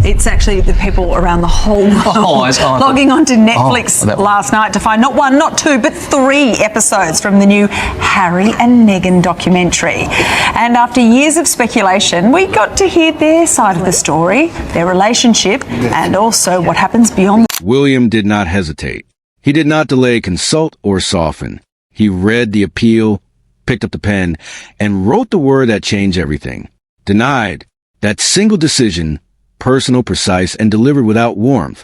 It's actually the people around the whole world logging onto Netflix last night to find not one, not two, but 3 episodes from the new Harry and Meghan documentary. And after years of speculation, we got to hear their side of the story, their relationship, and also what happens beyond. William did not hesitate. He did not delay, consult, or soften. He read the appeal, picked up the pen, and wrote the word that changed everything. Denied. That single decision, personal, precise, and delivered without warmth,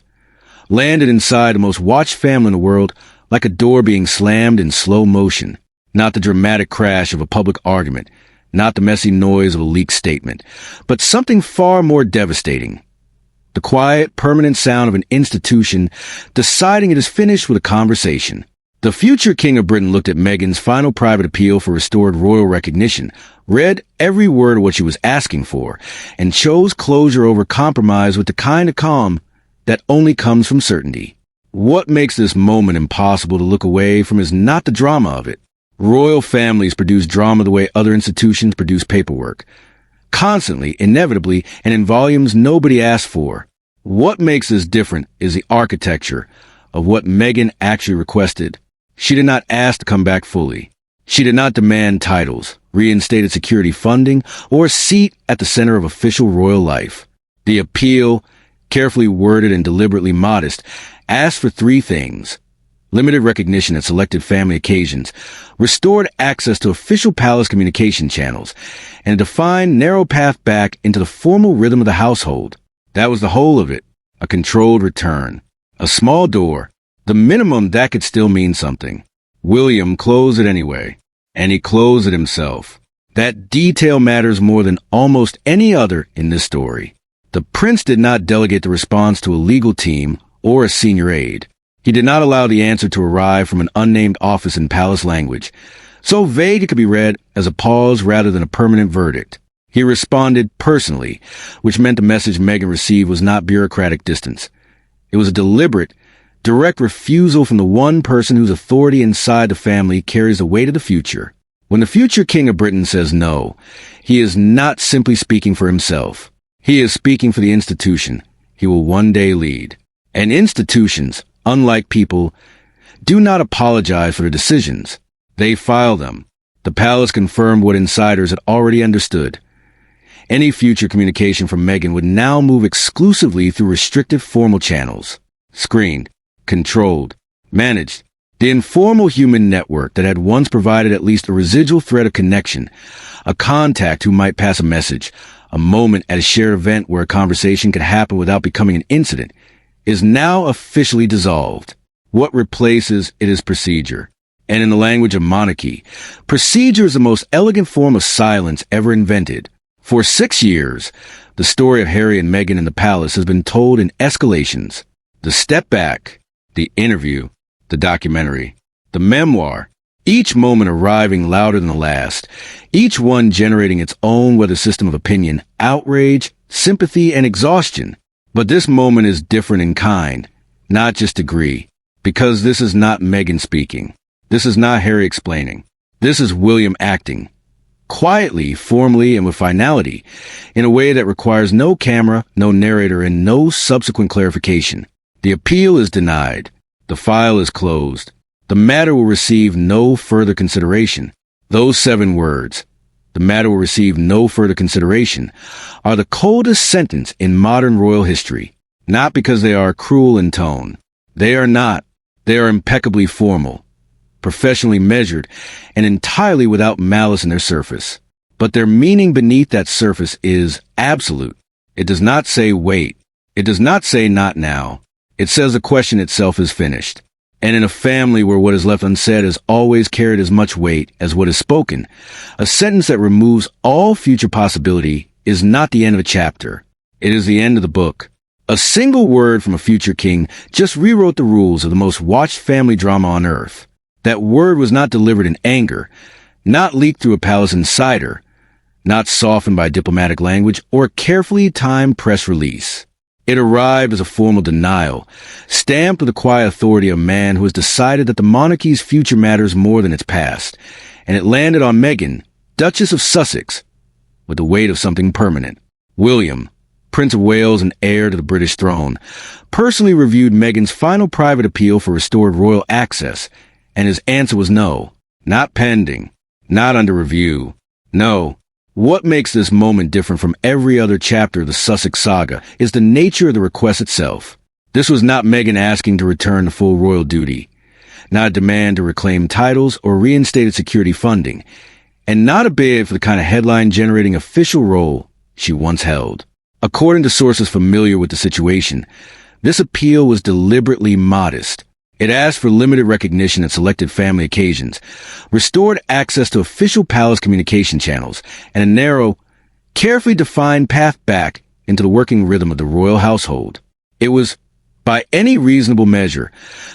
landed inside the most watched family in the world like a door being slammed in slow motion. Not the dramatic crash of a public argument, not the messy noise of a leaked statement, but something far more devastating. The quiet, permanent sound of an institution deciding it is finished with a conversation. The future King of Britain looked at Meghan's final private appeal for restored royal recognition, read every word of what she was asking for, and chose closure over compromise with the kind of calm that only comes from certainty. What makes this moment impossible to look away from is not the drama of it. Royal families produce drama the way other institutions produce paperwork. Constantly, inevitably, and in volumes nobody asked for. What makes this different is the architecture of what Meghan actually requested. She did not ask to come back fully. She did not demand titles, reinstated security funding, or a seat at the center of official royal life. The appeal, carefully worded and deliberately modest, asked for 3 things: limited recognition at selected family occasions, restored access to official palace communication channels, and a defined, narrow path back into the formal rhythm of the household. That was the whole of it. A controlled return. A small door. The minimum that could still mean something. William closed it anyway. And he closed it himself. That detail matters more than almost any other in this story. The prince did not delegate the response to a legal team or a senior aide. He did not allow the answer to arrive from an unnamed office in palace language, so vague it could be read as a pause rather than a permanent verdict. He responded personally, which meant the message Meghan received was not bureaucratic distance. It was a deliberate, direct refusal from the one person whose authority inside the family carries the weight of the future. When the future King of Britain says no, he is not simply speaking for himself. He is speaking for the institution he will one day lead. And institutions, unlike people, do not apologize for their decisions. They file them. The palace confirmed what insiders had already understood. Any future communication from Meghan would now move exclusively through restricted formal channels. Screened, controlled, managed. The informal human network that had once provided at least a residual thread of connection, a contact who might pass a message, a moment at a shared event where a conversation could happen without becoming an incident, is now officially dissolved. What replaces it is procedure. And in the language of monarchy, procedure is the most elegant form of silence ever invented. For 6 years, the story of Harry and Meghan in the palace has been told in escalations. The step back, the interview, the documentary, the memoir, each moment arriving louder than the last, each one generating its own weather system of opinion, outrage, sympathy, and exhaustion. But this moment is different in kind, not just degree, because this is not Meghan speaking. This is not Harry explaining. This is William acting. Quietly, formally, and with finality, in a way that requires no camera, no narrator, and no subsequent clarification. The appeal is denied. The file is closed. The matter will receive no further consideration. Those 7 words, the matter will receive no further consideration, are the coldest sentence in modern royal history. Not because they are cruel in tone. They are not. They are impeccably formal, professionally measured, and entirely without malice in their surface. But their meaning beneath that surface is absolute. It does not say wait. It does not say not now. It says the question itself is finished. And in a family where what is left unsaid has always carried as much weight as what is spoken, a sentence that removes all future possibility is not the end of a chapter. It is the end of the book. A single word from a future king just rewrote the rules of the most watched family drama on earth. That word was not delivered in anger, not leaked through a palace insider, not softened by diplomatic language or a carefully timed press release. It arrived as a formal denial, stamped with the quiet authority of a man who has decided that the monarchy's future matters more than its past, and it landed on Meghan, Duchess of Sussex, with the weight of something permanent. William, Prince of Wales and heir to the British throne, personally reviewed Meghan's final private appeal for restored royal access, and his answer was no. Not pending. Not under review. No. What makes this moment different from every other chapter of the Sussex saga is the nature of the request itself. This was not Meghan asking to return to full royal duty, not a demand to reclaim titles or reinstated security funding, and not a bid for the kind of headline-generating official role she once held. According to sources familiar with the situation, this appeal was deliberately modest. It asked for limited recognition at selected family occasions, restored access to official palace communication channels, and a narrow, carefully defined path back into the working rhythm of the royal household. It was, by any reasonable measure,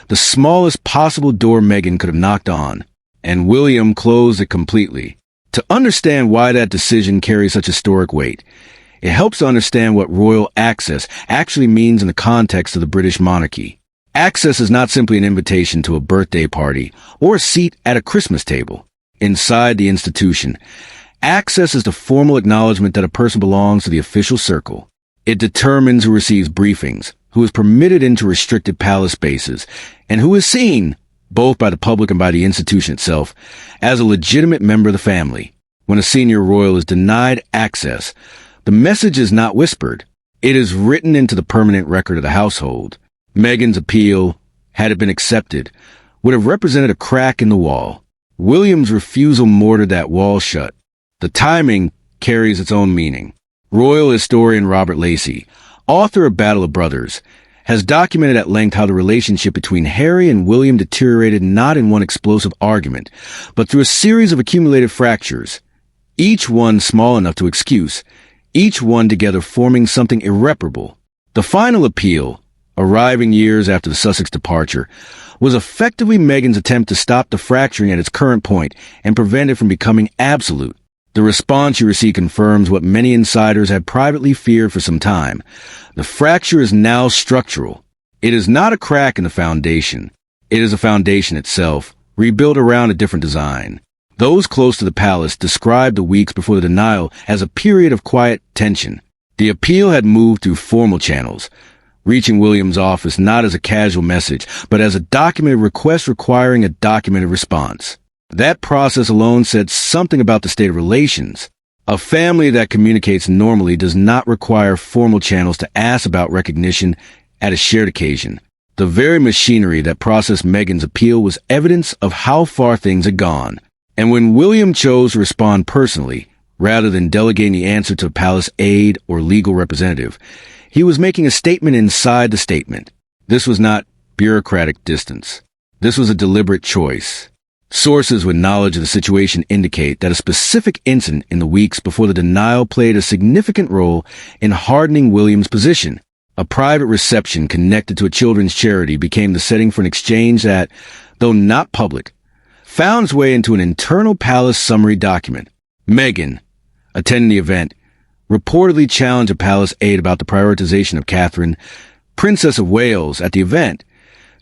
the smallest possible door Meghan could have knocked on, and William closed it completely. To understand why that decision carries such historic weight, it helps to understand what royal access actually means in the context of the British monarchy. Access is not simply an invitation to a birthday party or a seat at a Christmas table. Inside the institution, access is the formal acknowledgement that a person belongs to the official circle. It determines who receives briefings, who is permitted into restricted palace spaces, and who is seen, both by the public and by the institution itself, as a legitimate member of the family. When a senior royal is denied access, the message is not whispered. It is written into the permanent record of the household. Meghan's appeal, had it been accepted, would have represented a crack in the wall. William's refusal mortared that wall shut. The timing carries its own meaning. Royal historian Robert Lacey, author of Battle of Brothers, has documented at length how the relationship between Harry and William deteriorated not in one explosive argument, but through a series of accumulated fractures, each one small enough to excuse, each one together forming something irreparable. The final appeal, arriving years after the Sussex departure, was effectively Meghan's attempt to stop the fracturing at its current point and prevent it from becoming absolute. The response she received confirms what many insiders had privately feared for some time. The fracture is now structural. It is not a crack in the foundation. It is a foundation itself, rebuilt around a different design. Those close to the palace described the weeks before the denial as a period of quiet tension. The appeal had moved through formal channels, reaching William's office not as a casual message, but as a documented request requiring a documented response. That process alone said something about the state of relations. A family that communicates normally does not require formal channels to ask about recognition at a shared occasion. The very machinery that processed Meghan's appeal was evidence of how far things had gone. And when William chose to respond personally, rather than delegating the answer to a palace aide or legal representative, he was making a statement inside the statement. This was not bureaucratic distance. This was a deliberate choice. Sources with knowledge of the situation indicate that a specific incident in the weeks before the denial played a significant role in hardening William's position. A private reception connected to a children's charity became the setting for an exchange that, though not public, found its way into an internal palace summary document. Meghan, attending the event, reportedly challenged a palace aide about the prioritization of Catherine, Princess of Wales, at the event,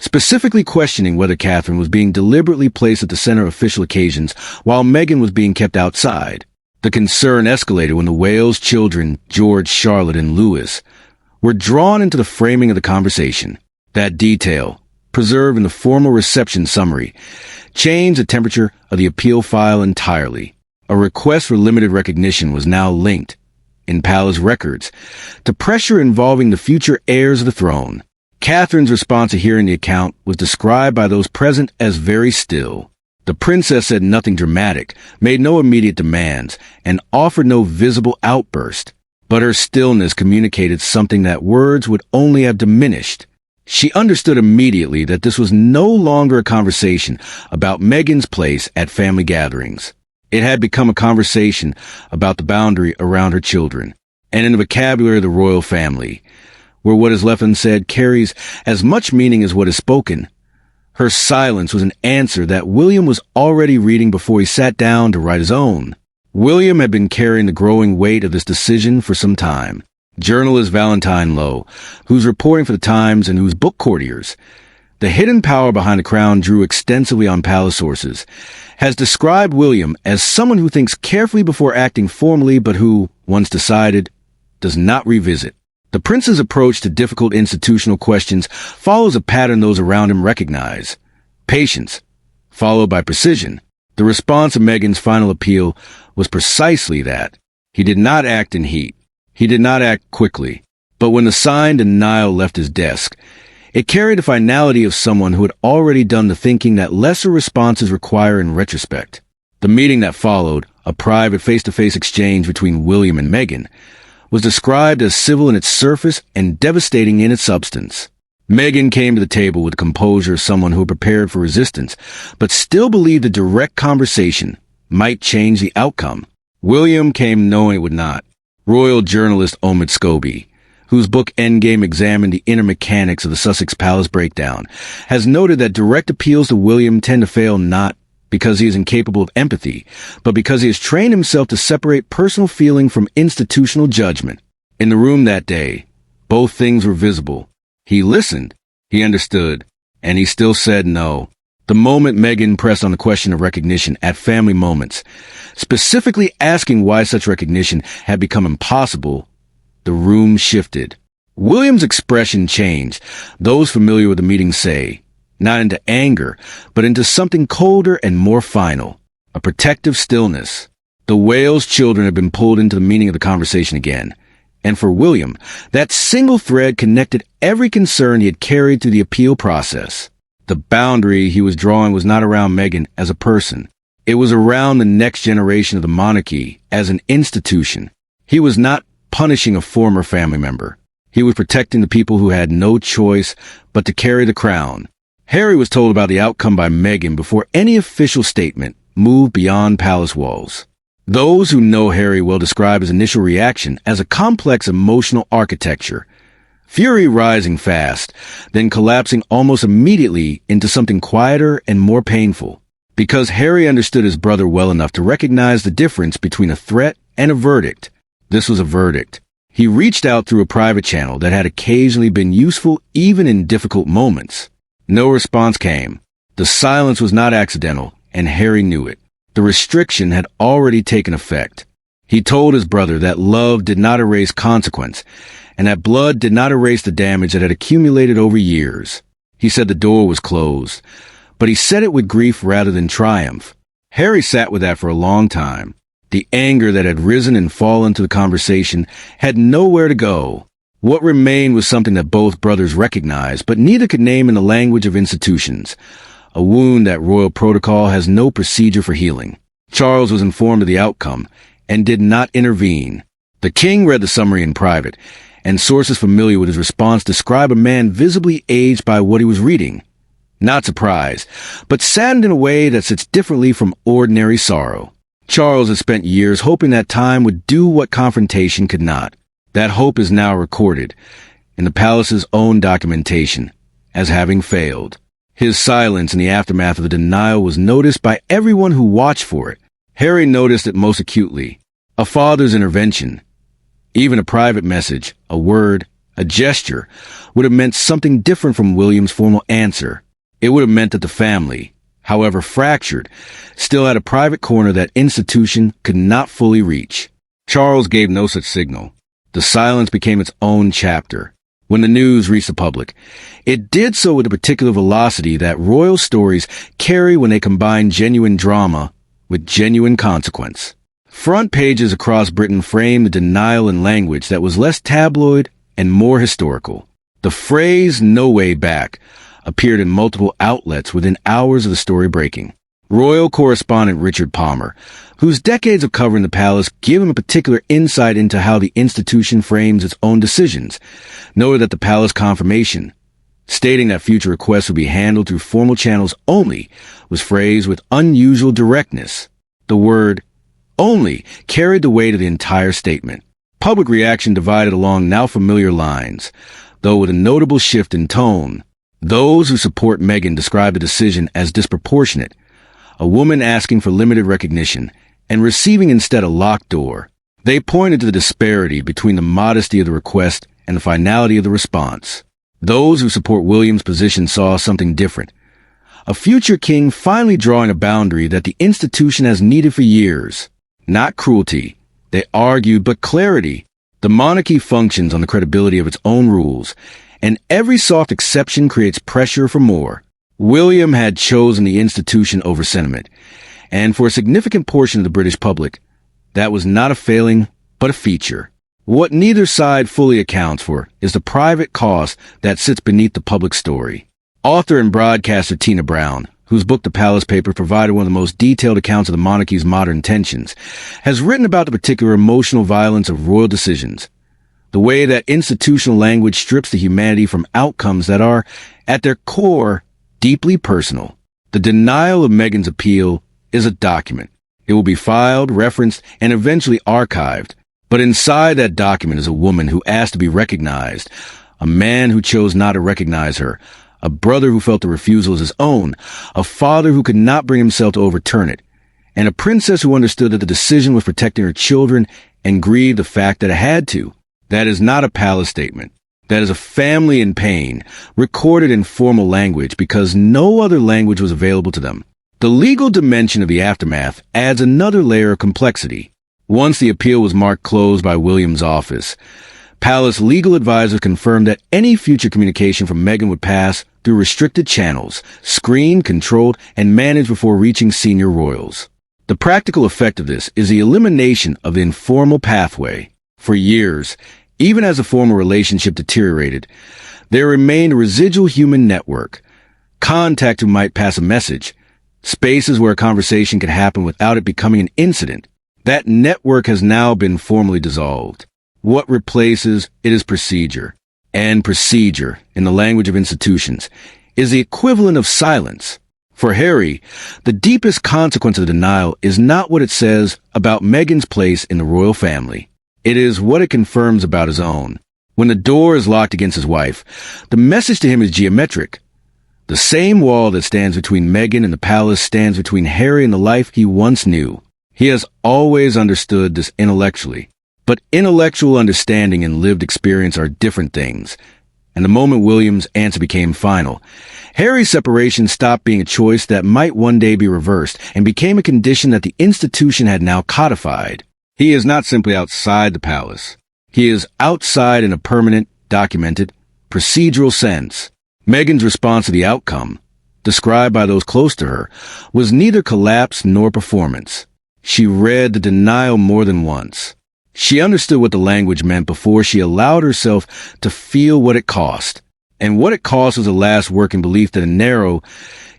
specifically questioning whether Catherine was being deliberately placed at the center of official occasions while Meghan was being kept outside. The concern escalated when the Wales children, George, Charlotte, and Louis, were drawn into the framing of the conversation. That detail, preserved in the formal reception summary, changed the temperature of the appeal file entirely. A request for limited recognition was now linked, in palace records, to pressure involving the future heirs of the throne. Catherine's response to hearing the account was described by those present as very still. The princess said nothing dramatic, made no immediate demands, and offered no visible outburst. But her stillness communicated something that words would only have diminished. She understood immediately that this was no longer a conversation about Meghan's place at family gatherings. It had become a conversation about the boundary around her children, and in the vocabulary of the royal family, where what is left unsaid carries as much meaning as what is spoken. Her silence was an answer that William was already reading before he sat down to write his own. William had been carrying the growing weight of this decision for some time. Journalist Valentine Low, who's reporting for the Times and whose book courtiers, The Hidden Power Behind the Crown drew extensively on palace sources, has described William as someone who thinks carefully before acting formally, but who, once decided, does not revisit. The prince's approach to difficult institutional questions follows a pattern those around him recognize. Patience, followed by precision. The response of Meghan's final appeal was precisely that. He did not act in heat. He did not act quickly. But when the signed denial left his desk, it carried the finality of someone who had already done the thinking that lesser responses require in retrospect. The meeting that followed, a private face-to-face exchange between William and Meghan, was described as civil in its surface and devastating in its substance. Meghan came to the table with the composure of someone who had prepared for resistance, but still believed a direct conversation might change the outcome. William came knowing it would not. Royal journalist Omid Scobie, whose book Endgame examined the inner mechanics of the Sussex Palace breakdown, has noted that direct appeals to William tend to fail not because he is incapable of empathy, but because he has trained himself to separate personal feeling from institutional judgment. In the room that day, both things were visible. He listened, he understood, and he still said no. The moment Meghan pressed on the question of recognition at family moments, specifically asking why such recognition had become impossible, the room shifted. William's expression changed. Those familiar with the meeting say, not into anger, but into something colder and more final, a protective stillness. The Wales children had been pulled into the meaning of the conversation again. And for William, that single thread connected every concern he had carried through the appeal process. The boundary he was drawing was not around Meghan as a person. It was around the next generation of the monarchy as an institution. He was not punishing a former family member. He was protecting the people who had no choice but to carry the crown. Harry was told about the outcome by Meghan before any official statement moved beyond palace walls. Those who know Harry will describe his initial reaction as a complex emotional architecture, fury rising fast, then collapsing almost immediately into something quieter and more painful. Because Harry understood his brother well enough to recognize the difference between a threat and a verdict. This was a verdict. He reached out through a private channel that had occasionally been useful even in difficult moments. No response came. The silence was not accidental, and Harry knew it. The restriction had already taken effect. He told his brother that love did not erase consequence, and that blood did not erase the damage that had accumulated over years. He said the door was closed, but he said it with grief rather than triumph. Harry sat with that for a long time. The anger that had risen and fallen to the conversation had nowhere to go. What remained was something that both brothers recognized, but neither could name in the language of institutions. A wound that royal protocol has no procedure for healing. Charles was informed of the outcome and did not intervene. The king read the summary in private, and sources familiar with his response describe a man visibly aged by what he was reading. Not surprised, but saddened in a way that sits differently from ordinary sorrow. Charles had spent years hoping that time would do what confrontation could not. That hope is now recorded in the palace's own documentation as having failed. His silence in the aftermath of the denial was noticed by everyone who watched for it. Harry noticed it most acutely. A father's intervention, even a private message, a word, a gesture, would have meant something different from William's formal answer. It would have meant that the family, however fractured, still had a private corner that institution could not fully reach. Charles gave no such signal. The silence became its own chapter. When the news reached the public, it did so with a particular velocity that royal stories carry when they combine genuine drama with genuine consequence. Front pages across Britain framed the denial in language that was less tabloid and more historical. The phrase "no way back" appeared in multiple outlets within hours of the story breaking. Royal correspondent Richard Palmer, whose decades of covering the palace give him a particular insight into how the institution frames its own decisions, noted that the palace confirmation, stating that future requests would be handled through formal channels only, was phrased with unusual directness. The word "only" carried the weight of the entire statement. Public reaction divided along now familiar lines, though with a notable shift in tone. Those who support Meghan describe the decision as disproportionate, a woman asking for limited recognition and receiving instead a locked door. They pointed to the disparity between the modesty of the request and the finality of the response. Those who support William's position saw something different. A future king finally drawing a boundary that the institution has needed for years. Not cruelty, they argued, but clarity. The The monarchy functions on the credibility of its own rules, and every soft exception creates pressure for more. William had chosen the institution over sentiment, and for a significant portion of the British public, that was not a failing, but a feature. What neither side fully accounts for is the private cost that sits beneath the public story. Author and broadcaster Tina Brown, whose book The Palace Papers provided one of the most detailed accounts of the monarchy's modern tensions, has written about the particular emotional violence of royal decisions, the way that institutional language strips the humanity from outcomes that are, at their core, deeply personal. The denial of Meghan's appeal is a document. It will be filed, referenced, and eventually archived. But inside that document is a woman who asked to be recognized, a man who chose not to recognize her, a brother who felt the refusal as his own, a father who could not bring himself to overturn it, and a princess who understood that the decision was protecting her children and grieved the fact that it had to. That is not a palace statement. That is a family in pain, recorded in formal language because no other language was available to them. The legal dimension of the aftermath adds another layer of complexity. Once the appeal was marked closed by William's office, palace legal advisors confirmed that any future communication from Meghan would pass through restricted channels, screened, controlled, and managed before reaching senior royals. The practical effect of this is the elimination of the informal pathway. For years, even as the formal relationship deteriorated, there remained a residual human network, contact who might pass a message, spaces where a conversation could happen without it becoming an incident. That network has now been formally dissolved. What replaces it is procedure. And procedure, in the language of institutions, is the equivalent of silence. For Harry, the deepest consequence of the denial is not what it says about Meghan's place in the royal family. It is what it confirms about his own. When the door is locked against his wife, the message to him is geometric. The same wall that stands between Meghan and the palace stands between Harry and the life he once knew. He has always understood this intellectually. But intellectual understanding and lived experience are different things. And the moment William's answer became final, Harry's separation stopped being a choice that might one day be reversed and became a condition that the institution had now codified. He is not simply outside the palace. He is outside in a permanent, documented, procedural sense. Meghan's response to the outcome, described by those close to her, was neither collapse nor performance. She read the denial more than once. She understood what the language meant before she allowed herself to feel what it cost. And what it cost was a last working belief that a narrow,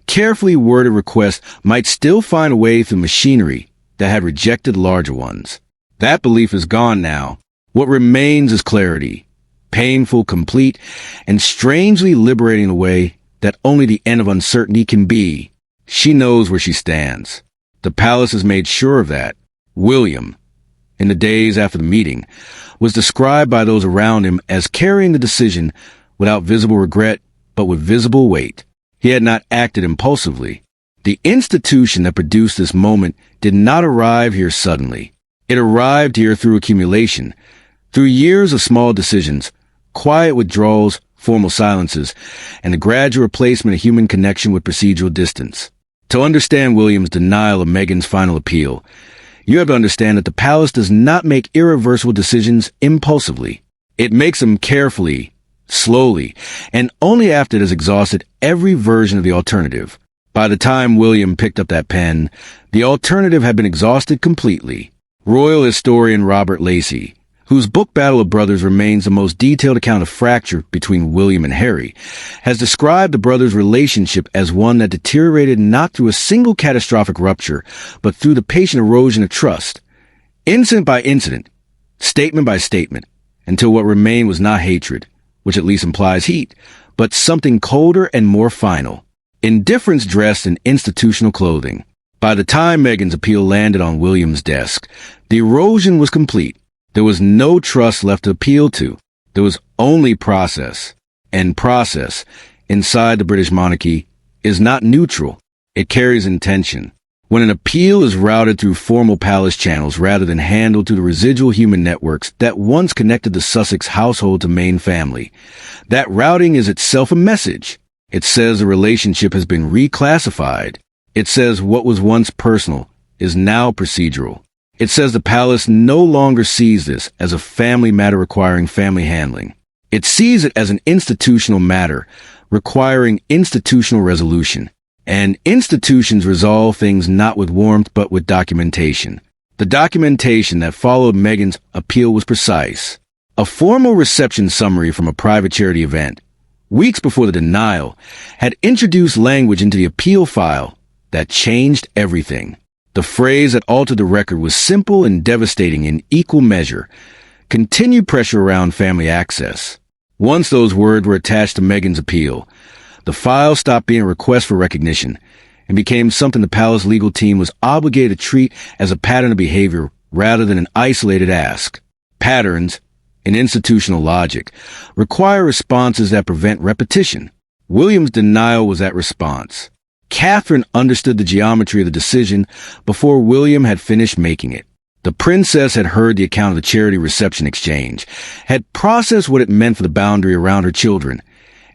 carefully worded request might still find a way through machinery that had rejected larger ones. That belief is gone now. What remains is clarity, painful, complete, and strangely liberating in a way that only the end of uncertainty can be. She knows where she stands. The palace has made sure of that. William, in the days after the meeting, was described by those around him as carrying the decision without visible regret, but with visible weight. He had not acted impulsively. The institution that produced this moment did not arrive here suddenly. It arrived here through accumulation, through years of small decisions, quiet withdrawals, formal silences, and the gradual replacement of human connection with procedural distance. To understand William's denial of Meghan's final appeal, you have to understand that the palace does not make irreversible decisions impulsively. It makes them carefully, slowly, and only after it has exhausted every version of the alternative. By the time William picked up that pen, the alternative had been exhausted completely. Royal historian Robert Lacey, whose book Battle of Brothers remains the most detailed account of fracture between William and Harry, has described the brothers' relationship as one that deteriorated not through a single catastrophic rupture, but through the patient erosion of trust, incident by incident, statement by statement, until what remained was not hatred, which at least implies heat, but something colder and more final. Indifference dressed in institutional clothing. By the time Meghan's appeal landed on William's desk, the erosion was complete. There was no trust left to appeal to. There was only process. And process, inside the British monarchy, is not neutral. It carries intention. When an appeal is routed through formal palace channels rather than handled through the residual human networks that once connected the Sussex household to main family, that routing is itself a message. It says the relationship has been reclassified. It says what was once personal is now procedural. It says the palace no longer sees this as a family matter requiring family handling. It sees it as an institutional matter requiring institutional resolution. And institutions resolve things not with warmth but with documentation. The documentation that followed Meghan's appeal was precise. A formal reception summary from a private charity event, weeks before the denial, had introduced language into the appeal file that changed everything. The phrase that altered the record was simple and devastating in equal measure: continued pressure around family access. Once those words were attached to Meghan's appeal, the file stopped being a request for recognition and became something the palace legal team was obligated to treat as a pattern of behavior rather than an isolated ask. Patterns, in institutional logic, require responses that prevent repetition. William's denial was that response. Catherine understood the geometry of the decision before William had finished making it. The princess had heard the account of the charity reception exchange, had processed what it meant for the boundary around her children,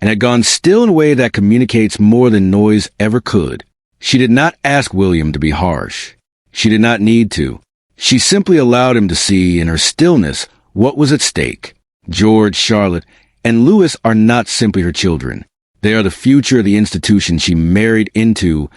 and had gone still in a way that communicates more than noise ever could. She did not ask William to be harsh. She did not need to. She simply allowed him to see in her stillness what was at stake. George, Charlotte, and Louis are not simply her children. They are the future of the institution she married into,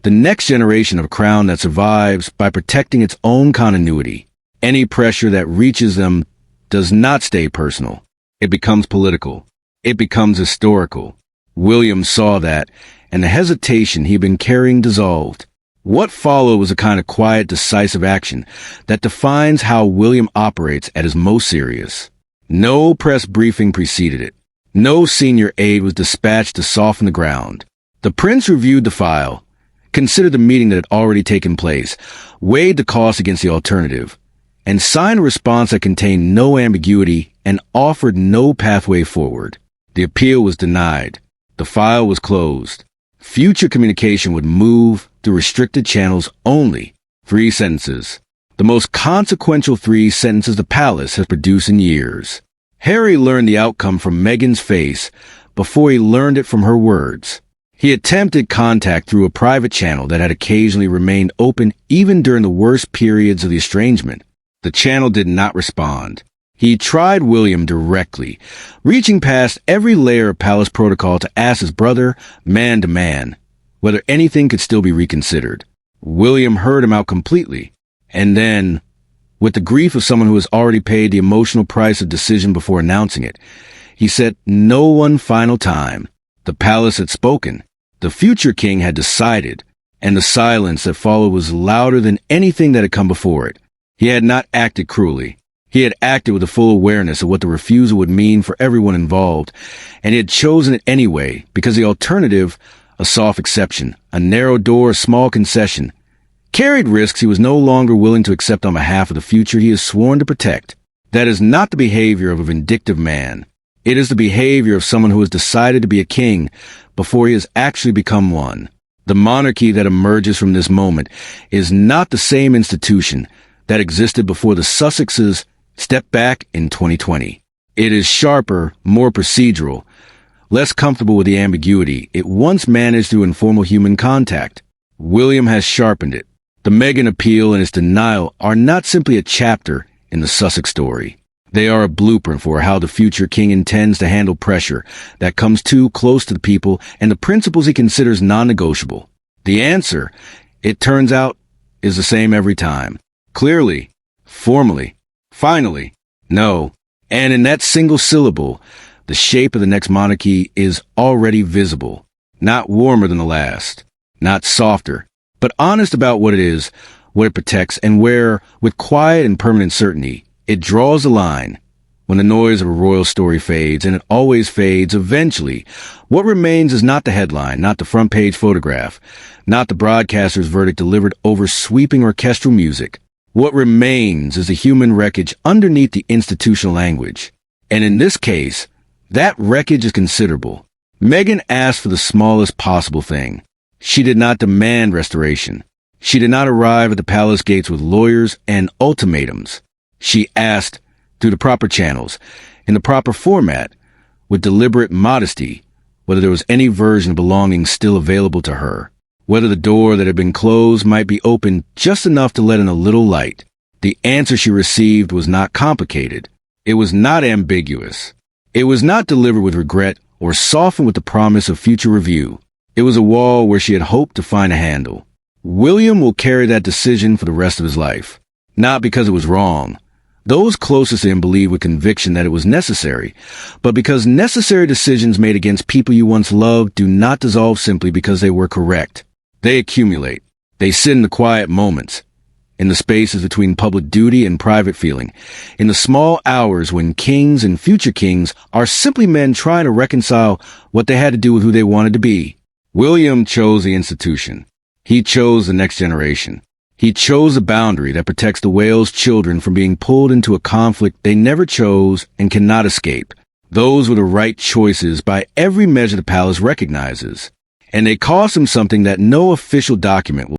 the next generation of a crown that survives by protecting its own continuity. Any pressure that reaches them does not stay personal. It becomes political. It becomes historical. William saw that, and the hesitation he'd been carrying dissolved. What followed was a kind of quiet, decisive action that defines how William operates at his most serious. No press briefing preceded it. No senior aide was dispatched to soften the ground. The prince reviewed the file, considered the meeting that had already taken place, weighed the cost against the alternative, and signed a response that contained no ambiguity and offered no pathway forward. The appeal was denied. The file was closed. Future communication would move through restricted channels only. 3 sentences. The most consequential 3 sentences the palace has produced in years. Harry learned the outcome from Meghan's face before he learned it from her words. He attempted contact through a private channel that had occasionally remained open even during the worst periods of the estrangement. The channel did not respond. He tried William directly, reaching past every layer of palace protocol to ask his brother, man to man, whether anything could still be reconsidered. William heard him out completely, and then, with the grief of someone who has already paid the emotional price of decision before announcing it, he said no one final time. The palace had spoken. The future king had decided, and the silence that followed was louder than anything that had come before it. He had not acted cruelly. He had acted with a full awareness of what the refusal would mean for everyone involved, and he had chosen it anyway because the alternative, a soft exception, a narrow door, a small concession, carried risks he was no longer willing to accept on behalf of the future he has sworn to protect. That is not the behavior of a vindictive man. It is the behavior of someone who has decided to be a king before he has actually become one. The monarchy that emerges from this moment is not the same institution that existed before the Sussexes stepped back in 2020. It is sharper, more procedural, less comfortable with the ambiguity it once managed through informal human contact. William has sharpened it. The Meghan appeal and its denial are not simply a chapter in the Sussex story. They are a blueprint for how the future king intends to handle pressure that comes too close to the people and the principles he considers non-negotiable. The answer, it turns out, is the same every time. Clearly, formally, finally, no. And in that single syllable, the shape of the next monarchy is already visible. Not warmer than the last, not softer, but honest about what it is, what it protects, and where, with quiet and permanent certainty, it draws the line. When the noise of a royal story fades, and it always fades eventually, what remains is not the headline, not the front-page photograph, not the broadcaster's verdict delivered over sweeping orchestral music. What remains is the human wreckage underneath the institutional language. And in this case, that wreckage is considerable. Meghan asked for the smallest possible thing. She did not demand restoration. She did not arrive at the palace gates with lawyers and ultimatums. She asked, through the proper channels, in the proper format, with deliberate modesty, whether there was any version of belonging still available to her, whether the door that had been closed might be opened just enough to let in a little light. The answer she received was not complicated. It was not ambiguous. It was not delivered with regret or softened with the promise of future review. It was a wall where she had hoped to find a handle. William will carry that decision for the rest of his life. Not because it was wrong. Those closest to him believed with conviction that it was necessary, but because necessary decisions made against people you once loved do not dissolve simply because they were correct. They accumulate. They sit in the quiet moments, in the spaces between public duty and private feeling, in the small hours when kings and future kings are simply men trying to reconcile what they had to do with who they wanted to be. William chose the institution. He chose the next generation. He chose a boundary that protects the whale's children from being pulled into a conflict they never chose and cannot escape. Those were the right choices by every measure the palace recognizes. And they cost him something that no official document will